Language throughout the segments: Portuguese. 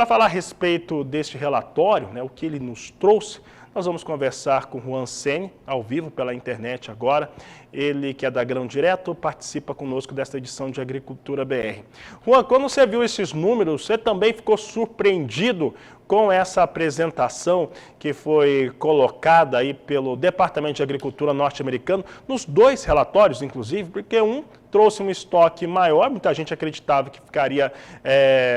para falar a respeito deste relatório, né, o que ele nos trouxe, nós vamos conversar com Juan Seni, ao vivo pela internet agora. Ele, que é da Grão Direto, participa conosco desta edição de Agricultura BR. Juan, quando você viu esses números, você também ficou surpreendido com essa apresentação que foi colocada aí pelo Departamento de Agricultura norte-americano, nos dois relatórios, inclusive, porque um trouxe um estoque maior, muita gente acreditava que ficaria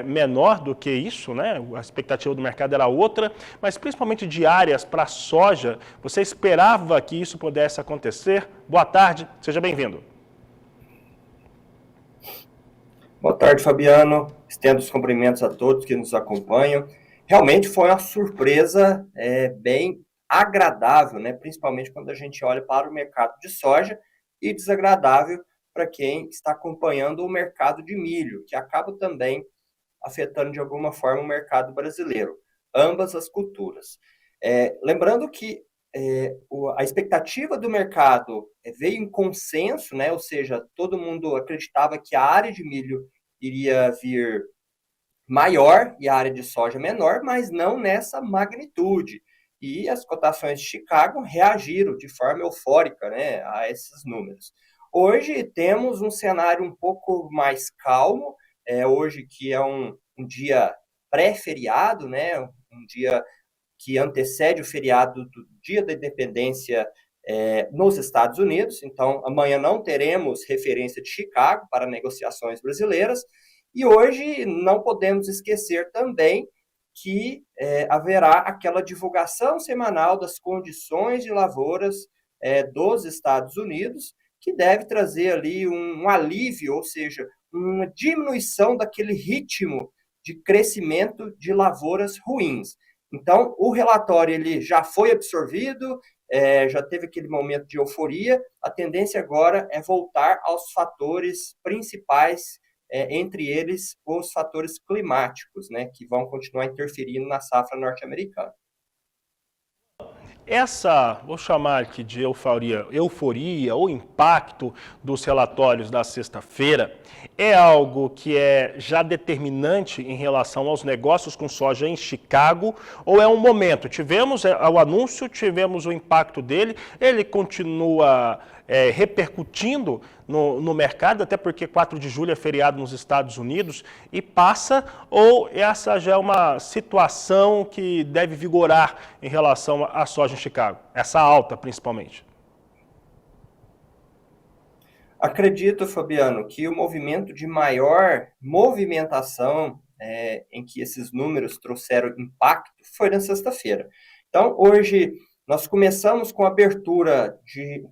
menor do que isso, né? A expectativa do mercado era outra, mas principalmente de áreas para soja, você esperava que isso pudesse acontecer? Boa tarde, seja bem-vindo. Boa tarde, Fabiano. Estendo os cumprimentos a todos que nos acompanham. Realmente foi uma surpresa bem agradável, né? Principalmente quando a gente olha para o mercado de soja, e desagradável para quem está acompanhando o mercado de milho, que acaba também afetando de alguma forma o mercado brasileiro, ambas as culturas. Lembrando que a expectativa do mercado veio em consenso, né? Ou seja, todo mundo acreditava que a área de milho iria vir maior e a área de soja menor, mas não nessa magnitude. E as cotações de Chicago reagiram de forma eufórica, né, a esses números. Hoje temos um cenário um pouco mais calmo, hoje que é um dia pré-feriado, né, um dia que antecede o feriado do Dia da Independência nos Estados Unidos. Então, amanhã não teremos referência de Chicago para negociações brasileiras. E hoje não podemos esquecer também que haverá aquela divulgação semanal das condições de lavouras dos Estados Unidos, que deve trazer ali um alívio, ou seja, uma diminuição daquele ritmo de crescimento de lavouras ruins. Então, o relatório ele já foi absorvido, já teve aquele momento de euforia. A tendência agora é voltar aos fatores principais, entre eles os fatores climáticos, né, que vão continuar interferindo na safra norte-americana. Essa, vou chamar aqui de euforia ou impacto dos relatórios da sexta-feira, é algo que é já determinante em relação aos negócios com soja em Chicago, ou é um momento? Tivemos o anúncio, tivemos o impacto dele, ele continua repercutindo no mercado, até porque 4 de julho é feriado nos Estados Unidos, e passa, ou essa já é uma situação que deve vigorar em relação à soja em Chicago, essa alta principalmente? Acredito, Fabiano, que o movimento de maior movimentação em que esses números trouxeram impacto foi na sexta-feira. Então, hoje, nós começamos com a abertura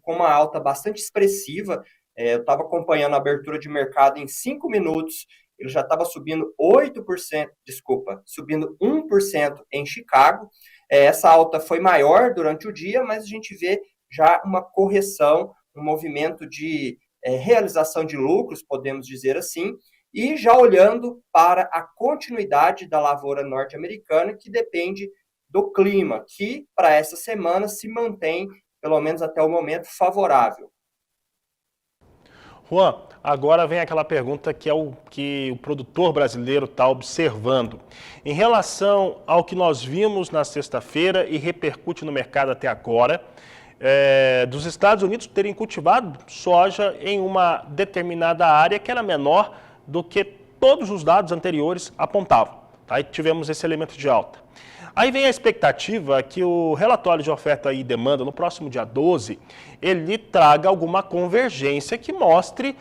com uma alta bastante expressiva. Eu estava acompanhando a abertura de mercado em 5 minutos, ele já estava subindo 8%, desculpa, subindo 1% em Chicago. Essa alta foi maior durante o dia, mas a gente vê já uma correção, um movimento de realização de lucros, podemos dizer assim, e já olhando para a continuidade da lavoura norte-americana, que depende do clima, que para essa semana se mantém, pelo menos até o momento, favorável. Juan, agora vem aquela pergunta que é o que o produtor brasileiro está observando. Em relação ao que nós vimos na sexta-feira e repercute no mercado até agora, dos Estados Unidos terem cultivado soja em uma determinada área que era menor do que todos os dados anteriores apontavam. Tá? E tivemos esse elemento de alta. Aí vem a expectativa que o relatório de oferta e demanda, no próximo dia 12, ele traga alguma convergência que mostre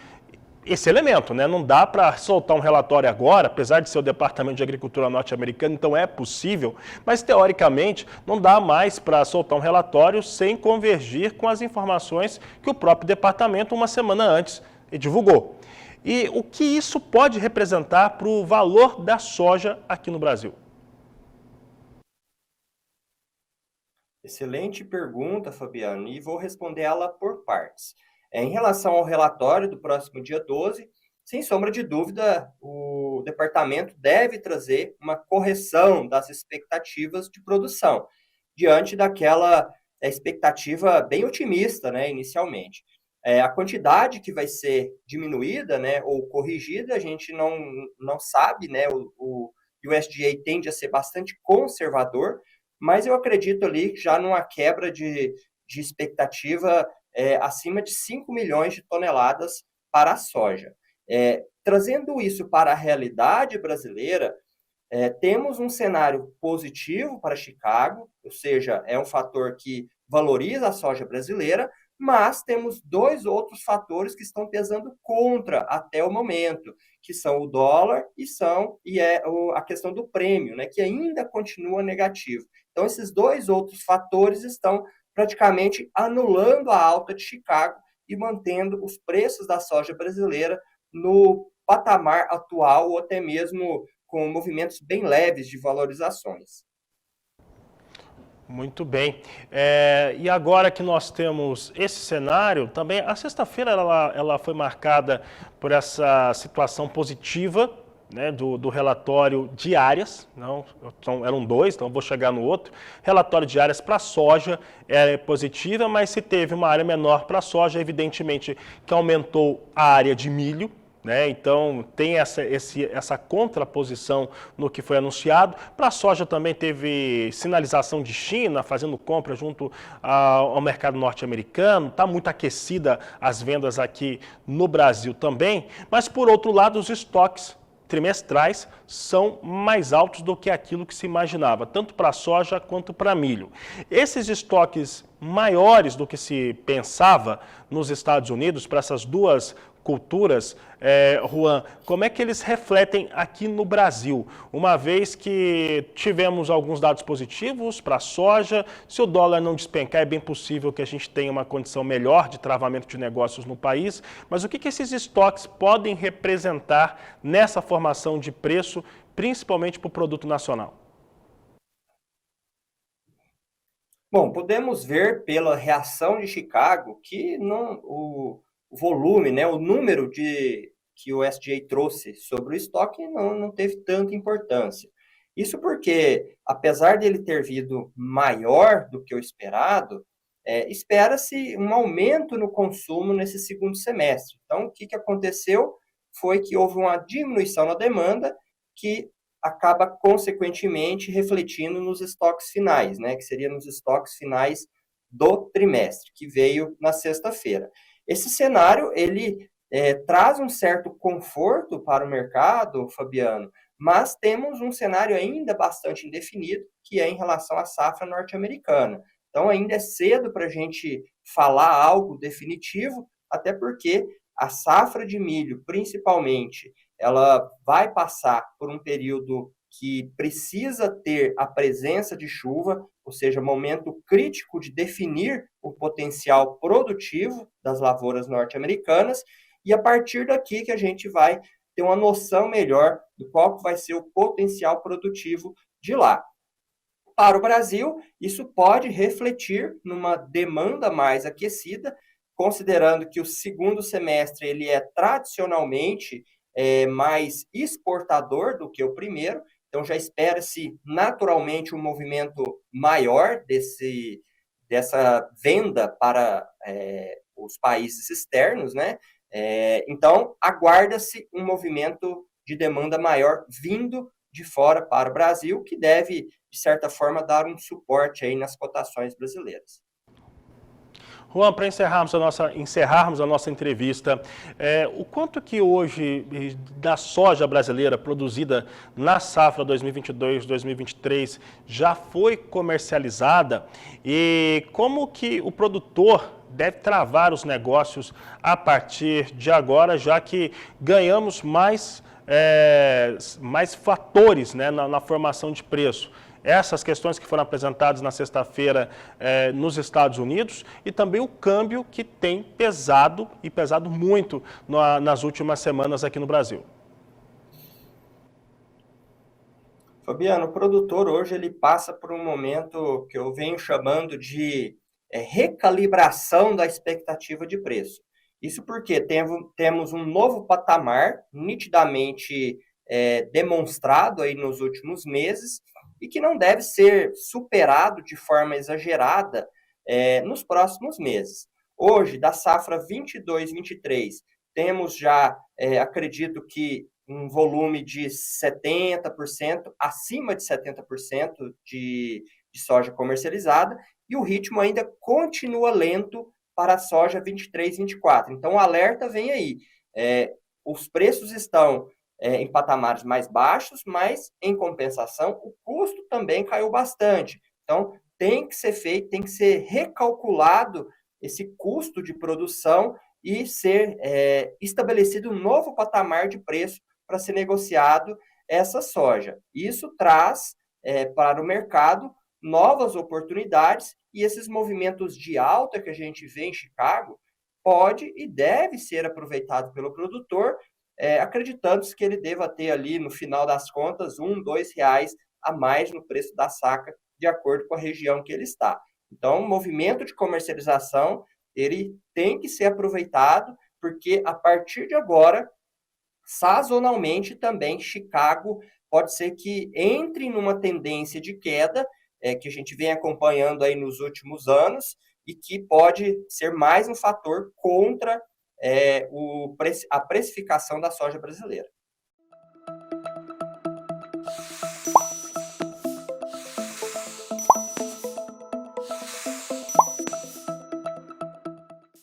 esse elemento, né? Não dá para soltar um relatório agora, apesar de ser o Departamento de Agricultura norte-americano, então é possível, mas teoricamente não dá mais para soltar um relatório sem convergir com as informações que o próprio departamento uma semana antes divulgou. E o que isso pode representar para o valor da soja aqui no Brasil? Excelente pergunta, Fabiano, e vou responder ela por partes. Em relação ao relatório do próximo dia 12, sem sombra de dúvida, o departamento deve trazer uma correção das expectativas de produção, diante daquela expectativa bem otimista, né, inicialmente. A quantidade que vai ser diminuída, né, ou corrigida, a gente não sabe, né, o SDA tende a ser bastante conservador, mas eu acredito ali já numa quebra de expectativa acima de 5 milhões de toneladas para a soja. Trazendo isso para a realidade brasileira, temos um cenário positivo para Chicago, ou seja, é um fator que valoriza a soja brasileira, mas temos dois outros fatores que estão pesando contra até o momento, que são o dólar e a questão do prêmio, né, que ainda continua negativo. Então, esses dois outros fatores estão praticamente anulando a alta de Chicago e mantendo os preços da soja brasileira no patamar atual ou até mesmo com movimentos bem leves de valorizações. Muito bem. E agora que nós temos esse cenário, também a sexta-feira ela foi marcada por essa situação positiva, né, do relatório de áreas, não, eram dois, então eu vou chegar no outro. Relatório de áreas para a soja é positiva, mas se teve uma área menor para a soja, evidentemente que aumentou a área de milho, né? Então tem essa contraposição no que foi anunciado. Para a soja também teve sinalização de China fazendo compra junto ao mercado norte-americano. Está muito aquecida as vendas aqui no Brasil também. Mas por outro lado, os estoques trimestrais são mais altos do que aquilo que se imaginava, tanto para soja quanto para milho. Esses estoques maiores do que se pensava nos Estados Unidos para essas duas culturas, Juan, como é que eles refletem aqui no Brasil? Uma vez que tivemos alguns dados positivos para a soja, se o dólar não despencar, é bem possível que a gente tenha uma condição melhor de travamento de negócios no país, mas o que esses estoques podem representar nessa formação de preço, principalmente para o produto nacional? Bom, podemos ver pela reação de Chicago que o volume, né, o número que o SDA trouxe sobre o estoque não teve tanta importância. Isso porque, apesar dele ter vindo maior do que o esperado, espera-se um aumento no consumo nesse segundo semestre. Então, o que aconteceu foi que houve uma diminuição na demanda que acaba, consequentemente, refletindo nos estoques finais, né, que seria nos estoques finais do trimestre, que veio na sexta-feira. Esse cenário, ele traz um certo conforto para o mercado, Fabiano, mas temos um cenário ainda bastante indefinido, que é em relação à safra norte-americana. Então, ainda é cedo para a gente falar algo definitivo, até porque a safra de milho, principalmente, ela vai passar por um período que precisa ter a presença de chuva, ou seja, momento crítico de definir o potencial produtivo das lavouras norte-americanas, e a partir daqui que a gente vai ter uma noção melhor do qual vai ser o potencial produtivo de lá. Para o Brasil, isso pode refletir numa demanda mais aquecida, considerando que o segundo semestre ele é tradicionalmente mais exportador do que o primeiro, então já espera-se naturalmente um movimento maior dessa venda para os países externos, né? Então, aguarda-se um movimento de demanda maior vindo de fora para o Brasil, que deve, de certa forma, dar um suporte aí nas cotações brasileiras. Juan, para encerrarmos a nossa entrevista, o quanto que hoje da soja brasileira produzida na safra 2022-2023 já foi comercializada e como que o produtor deve travar os negócios a partir de agora, já que ganhamos mais fatores, né, na formação de preço? Essas questões que foram apresentadas na sexta-feira nos Estados Unidos e também o câmbio que tem pesado e pesado muito nas últimas semanas aqui no Brasil. Fabiano, o produtor hoje ele passa por um momento que eu venho chamando de recalibração da expectativa de preço. Isso porque temos um novo patamar nitidamente demonstrado aí nos últimos meses e que não deve ser superado de forma exagerada nos próximos meses. Hoje, da safra 22-23, temos já, acredito que um volume de 70%, acima de 70% de soja comercializada, e o ritmo ainda continua lento para a soja 23, 24. Então, o alerta vem aí. Os preços estão em patamares mais baixos, mas, em compensação, o custo também caiu bastante. Então, tem que ser feito, tem que ser recalculado esse custo de produção e ser estabelecido um novo patamar de preço para ser negociado essa soja. Isso traz para o mercado novas oportunidades e esses movimentos de alta que a gente vê em Chicago pode e deve ser aproveitado pelo produtor, acreditando que ele deva ter ali, no final das contas, R$ 1, R$ 2 a mais no preço da saca, de acordo com a região que ele está. Então, o movimento de comercialização, ele tem que ser aproveitado, porque a partir de agora, sazonalmente também, Chicago pode ser que entre numa tendência de queda, que a gente vem acompanhando aí nos últimos anos, e que pode ser mais um fator contra a precificação da soja brasileira.